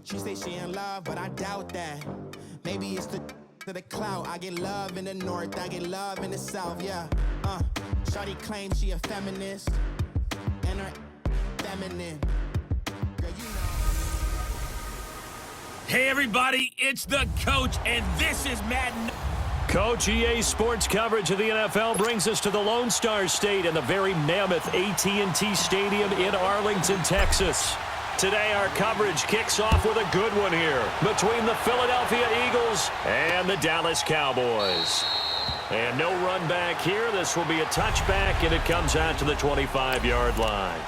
She say she in love, but I doubt that. Maybe it's the clout. I get love in the north, I get love in the south, yeah. Shawty claims she a feminist, and her feminine. Girl, you know. Hey everybody, it's the coach, and this is Madden. Coach, EA Sports coverage of the NFL brings us to the Lone Star State and the very mammoth AT&T Stadium in Arlington, Texas. Today, our coverage kicks off with a good one here between the Philadelphia Eagles and the Dallas Cowboys. And no run back here. This will be a touchback, and it comes out to the 25-yard line.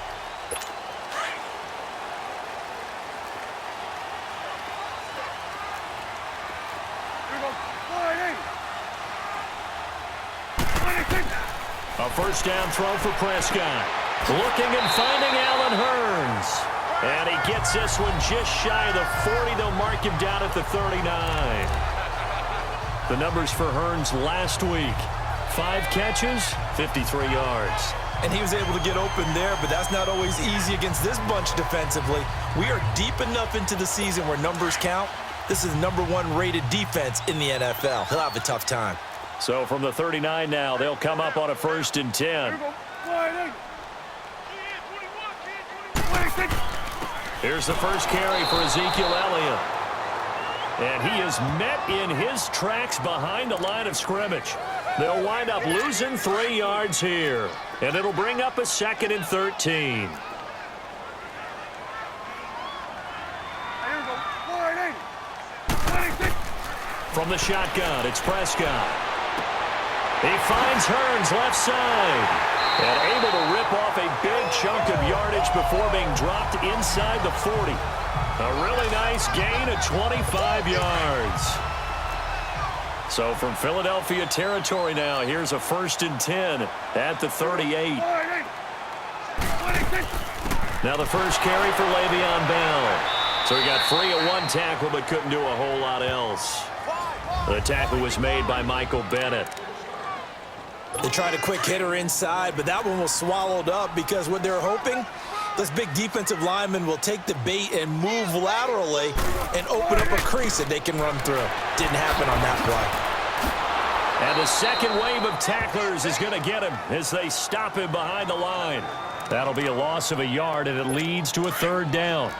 A first down throw for Prescott. Looking and finding Allen Hurns. And he gets this one just shy of the 40. They'll mark him down at the 39. The numbers for Hurns last week. 5 catches, 53 yards. And he was able to get open there, but that's not always easy against this bunch defensively. We are deep enough into the season where numbers count. This is the #1 rated defense in the NFL. He'll have a tough time. So from the 39 now, they'll come up on a 1st and 10. Here's the first carry for Ezekiel Elliott. And he is met in his tracks behind the line of scrimmage. They'll wind up losing 3 yards here. And it'll bring up a 2nd and 13. From the shotgun, it's Prescott. He finds Hurns left side. And able to rip off a big chunk of yardage before being dropped inside the 40. A really nice gain of 25 yards. So from Philadelphia territory now, here's a 1st and 10 at the 38. Now the first carry for Le'Veon Bell. So he got free of 1 tackle but couldn't do a whole lot else. The tackle was made by Michael Bennett. They tried a quick hitter inside, but that one was swallowed up because what they're hoping, this big defensive lineman will take the bait and move laterally and open up a crease that they can run through. Didn't happen on that play. And the second wave of tacklers is going to get him as they stop him behind the line. That'll be a loss of a yard, and it leads to a 3rd down.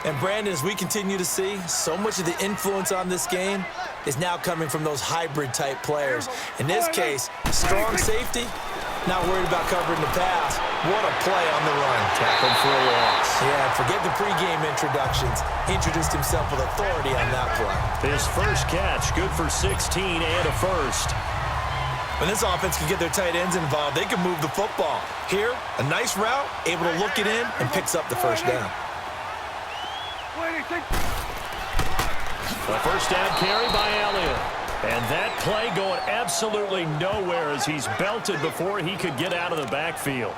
And Brandon, as we continue to see, so much of the influence on this game is now coming from those hybrid-type players. In this case, strong safety, not worried about covering the pass. What a play on the run. Tackle for a loss. Yeah, forget the pregame introductions. He introduced himself with authority on that play. His first catch, good for 16 and a 1st. When this offense can get their tight ends involved, they can move the football. Here, a nice route, able to look it in, and picks up the first down. A first down carry by Elliott. And that play going absolutely nowhere as he's belted before he could get out of the backfield.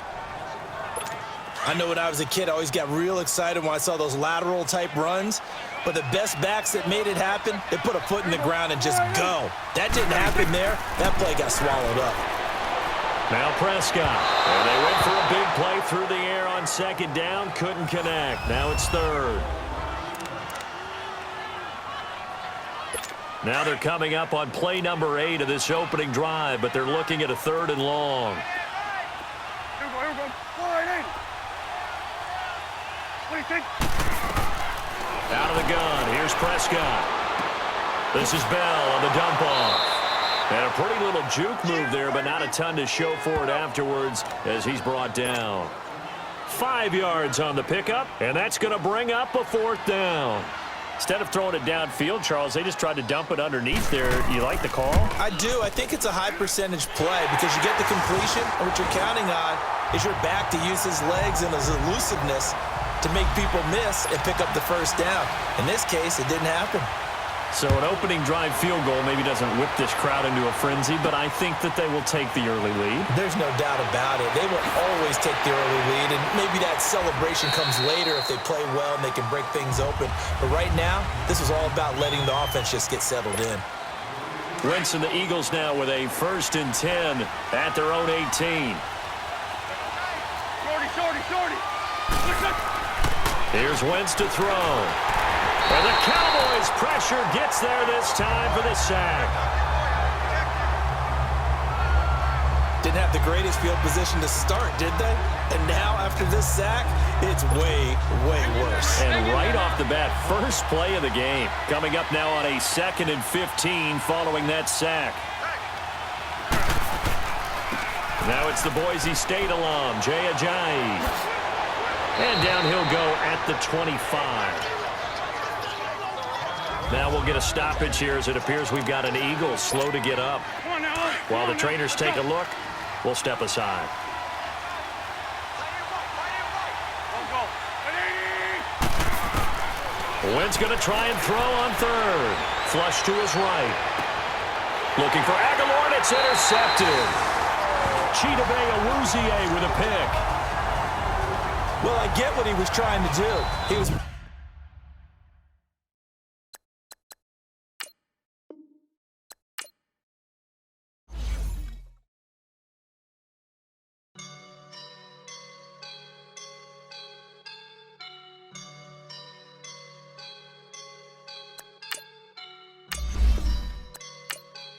I know when I was a kid, I always got real excited when I saw those lateral-type runs. But the best backs that made it happen, they put a foot in the ground and just go. That didn't happen there. That play got swallowed up. Now Prescott. And they went for a big play through the air on 2nd down. Couldn't connect. Now it's 3rd. Now they're coming up on play number 8 of this opening drive, but they're looking at a 3rd and long. Out of the gun, here's Prescott. This is Bell on the dump off. And a pretty little juke move there, but not a ton to show for it afterwards as he's brought down. 5 yards on the pickup, and that's going to bring up a 4th down. Instead of throwing it downfield, Charles, they just tried to dump it underneath there. You like the call? I do. I think it's a high-percentage play because you get the completion, and what you're counting on is your back to use his legs and his elusiveness to make people miss and pick up the first down. In this case, it didn't happen. So an opening drive field goal maybe doesn't whip this crowd into a frenzy, but I think that they will take the early lead. There's no doubt about it. They will always take the early lead, and maybe that celebration comes later if they play well and they can break things open. But right now, this is all about letting the offense just get settled in. Wentz and the Eagles now with a 1st and 10 at their own 18. Here's Wentz to throw. And pressure gets there this time for the sack. Didn't have the greatest field position to start, did they? And now, after this sack, it's way, way worse. And right off the bat, first play of the game. Coming up now on a 2nd and 15 following that sack. Now it's the Boise State alum, Jay Ajayi. And down he'll go at the 25. Now we'll get a stoppage here as it appears we've got an Eagle slow to get up. While the trainers take a look, we'll step aside. Wynn's going to try and throw on third. Flush to his right. Looking for Aguilar, and it's intercepted. Chidobe Awuzie with a pick. Well, I get what he was trying to do. He was...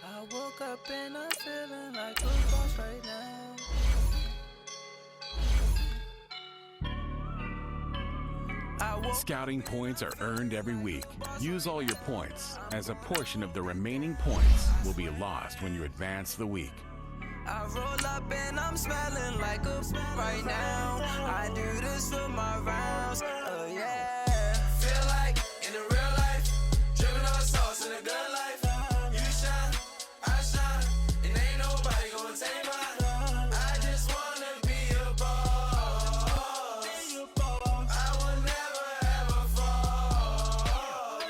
I woke up and I'm feeling like a boss right now. Scouting points are earned every week. Use all your points, as a portion of the remaining points will be lost when you advance the week. I roll up and I'm smelling like a right now. I do this for my rounds. Oh yeah. Feel like in the real life, dripping on sauce in a good life. You shine, I shine, and ain't nobody gonna take mine. I just wanna be a boss. I will never ever fall.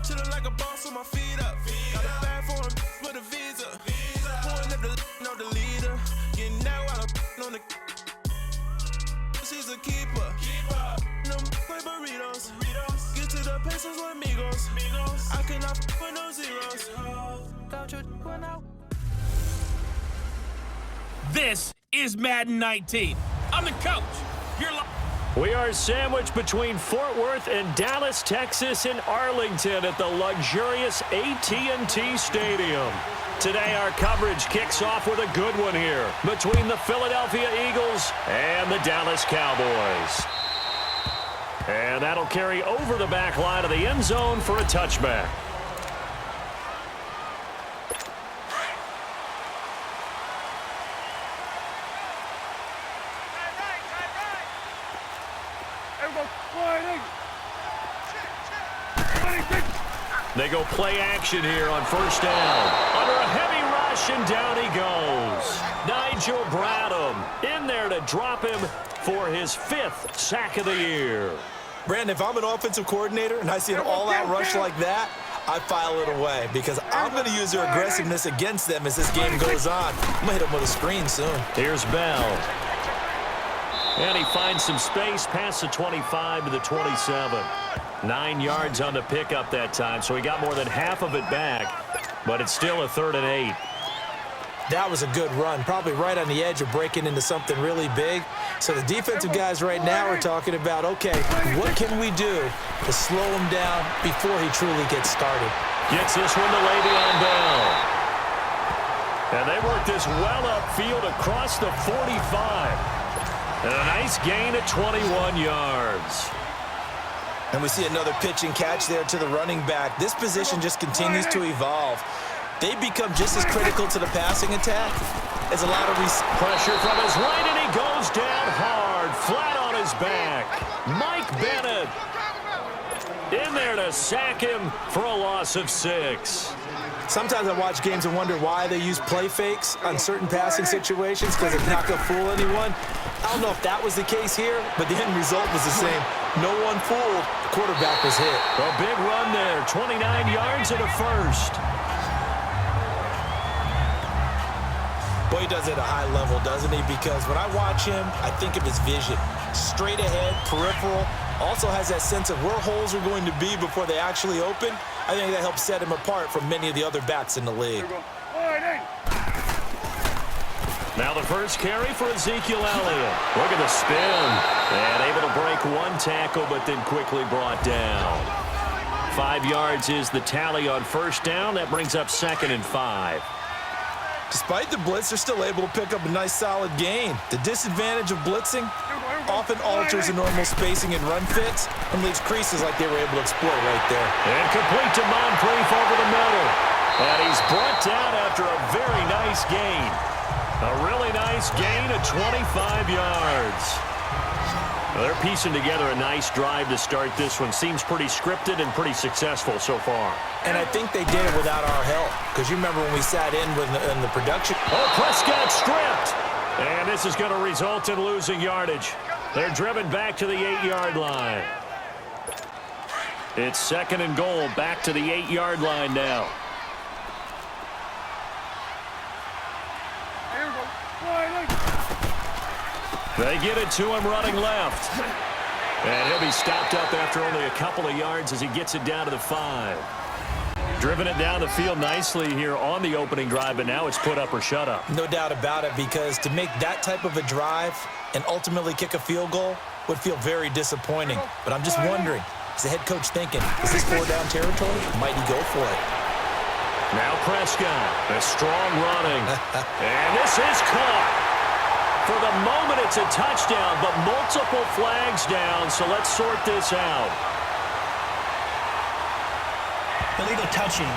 Chillin' like a boss with my feet up. Got a bag for him with a visa. Pulling up the the leader, getting out while I'm on the. She's a keeper. No play burritos. Get to the pesos with amigos. I cannot with no zeros. Don't you run out? This is Madden 19. I'm the coach. You're We are sandwiched between Fort Worth and Dallas, Texas, and Arlington at the luxurious AT&T Stadium. Today, our coverage kicks off with a good one here between the Philadelphia Eagles and the Dallas Cowboys. And that'll carry over the back line of the end zone for a touchback. They go play action here on first down. Under a heavy rush, and down he goes. Nigel Bradham in there to drop him for his 5th sack of the year. Brandon, if I'm an offensive coordinator and I see an all-out rush like that, I file it away because I'm going to use their aggressiveness against them as this game goes on. I'm going to hit them with a screen soon. Here's Bell. And he finds some space past the 25 to the 27. 9 yards on the pickup that time, so he got more than half of it back, but it's still a 3rd and 8. That was a good run, probably right on the edge of breaking into something really big. So the defensive guys right now are talking about, okay, what can we do to slow him down before he truly gets started? Gets this one to Le'Veon Bell. And they work this well upfield across the 45. And a nice gain at 21 yards. And we see another pitch and catch there to the running back. This position just continues to evolve. They become just as critical to the passing attack as a lot of pressure from his right, and he goes down hard, flat on his back. Mike Bennett in there to sack him for a loss of 6. Sometimes I watch games and wonder why they use play fakes on certain passing situations because it's not going to fool anyone. I don't know if that was the case here, but the end result was the same. No one fooled. The quarterback was hit. A big run there, 29 yards and a 1st. Boy, he does it at a high level, doesn't he? Because when I watch him, I think of his vision. Straight ahead, peripheral. Also has that sense of where holes are going to be before they actually open. I think that helps set him apart from many of the other backs in the league. Now the first carry for Ezekiel Elliott. Look at the spin. And able to break one tackle, but then quickly brought down. 5 yards is the tally on first down. That brings up 2nd and 5. Despite the blitz, they're still able to pick up a nice solid gain. The disadvantage of blitzing often alters the normal spacing and run fits and leaves creases like they were able to exploit right there. And complete to Moncrief over the middle. And he's brought down after a very nice gain. A really nice gain of 25 yards. Well, they're piecing together a nice drive to start this one. Seems pretty scripted and pretty successful so far. And I think they did it without our help. Because you remember when we sat in the production. Oh, Prescott stripped. And this is going to result in losing yardage. They're driven back to the 8-yard line. It's 2nd and goal, back to the 8-yard line now. They get it to him running left. And he'll be stopped up after only a couple of yards as he gets it down to the 5. Driven it down the field nicely here on the opening drive, but now it's put up or shut up. No doubt about it, because to make that type of a drive and ultimately kick a field goal would feel very disappointing. But I'm just wondering, is the head coach thinking, is this 4-down territory? Might he go for it? Now Prescott, a strong running. And this is caught. For the moment, it's a touchdown, but multiple flags down, so let's sort this out. Illegal touching,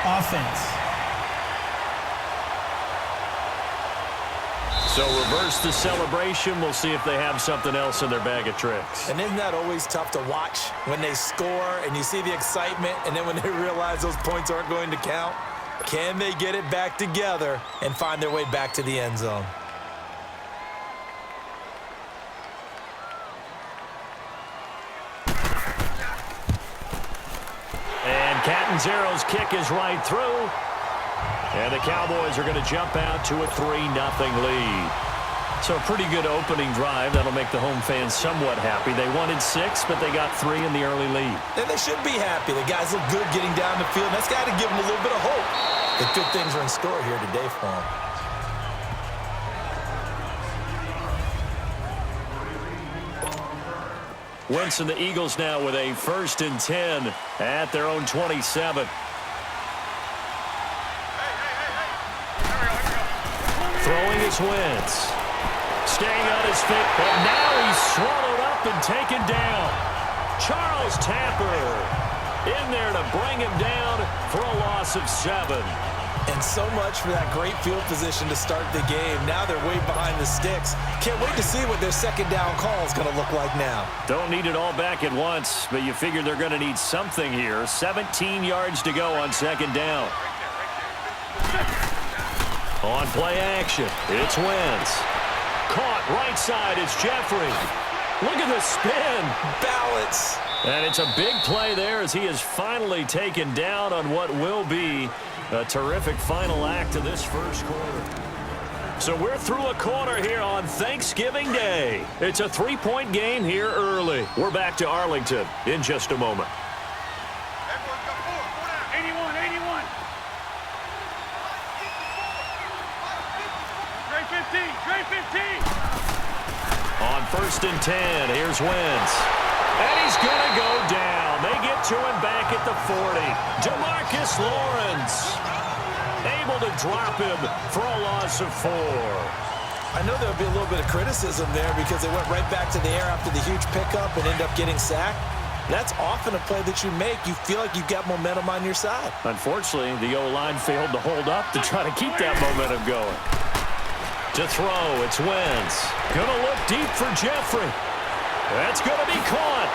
offense. So reverse the celebration. We'll see if they have something else in their bag of tricks. And isn't that always tough to watch when they score and you see the excitement, and then when they realize those points aren't going to count? Can they get it back together and find their way back to the end zone? Catanzaro's kick is right through. And the Cowboys are going to jump out to a 3-0 lead. So a pretty good opening drive. That'll make the home fans somewhat happy. They wanted 6, but they got 3 in the early lead. And they should be happy. The guys look good getting down the field. That's got to give them a little bit of hope that good things are in store here today for them. Wentz and the Eagles now with a 1st and 10 at their own 27. Throwing is Wentz. Staying on his feet, but now he's swallowed up and taken down. Charles Tapper in there to bring him down for a loss of 7. And so much for that great field position to start the game. Now they're way behind the sticks. Can't wait to see what their 2nd down call is going to look like now. Don't need it all back at once, but you figure they're going to need something here. 17 yards to go on 2nd down. On play action, it's Wentz. Caught right side, it's Jeffrey. Look at the spin. Balance. And it's a big play there as he is finally taken down on what will be a terrific final act of this first quarter. So we're through a quarter here on Thanksgiving Day. It's a 3-point game here early. We're back to Arlington in just a moment. 81, 81. Trey 15. On 1st and 10, here's Wentz. And he's going to go down. They get to him back at the 40. DeMarcus Lawrence able to drop him for a loss of 4. I know there'll be a little bit of criticism there because they went right back to the air after the huge pickup and end up getting sacked. That's often a play that you make. You feel like you've got momentum on your side. Unfortunately, the O-line failed to hold up to try to keep that momentum going. To throw, it's Wentz. Gonna look deep for Jeffrey. That's gonna be caught.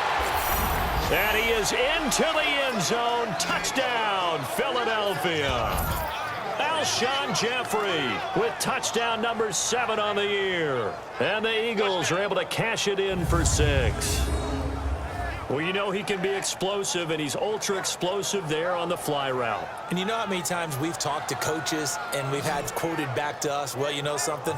And he is into the end zone. Touchdown, Philadelphia. Alshon Jeffrey with touchdown number 7 on the year. And the Eagles are able to cash it in for 6. Well, you know he can be explosive, and he's ultra explosive there on the fly route. And you know how many times we've talked to coaches and we've had quoted back to us, well, you know something?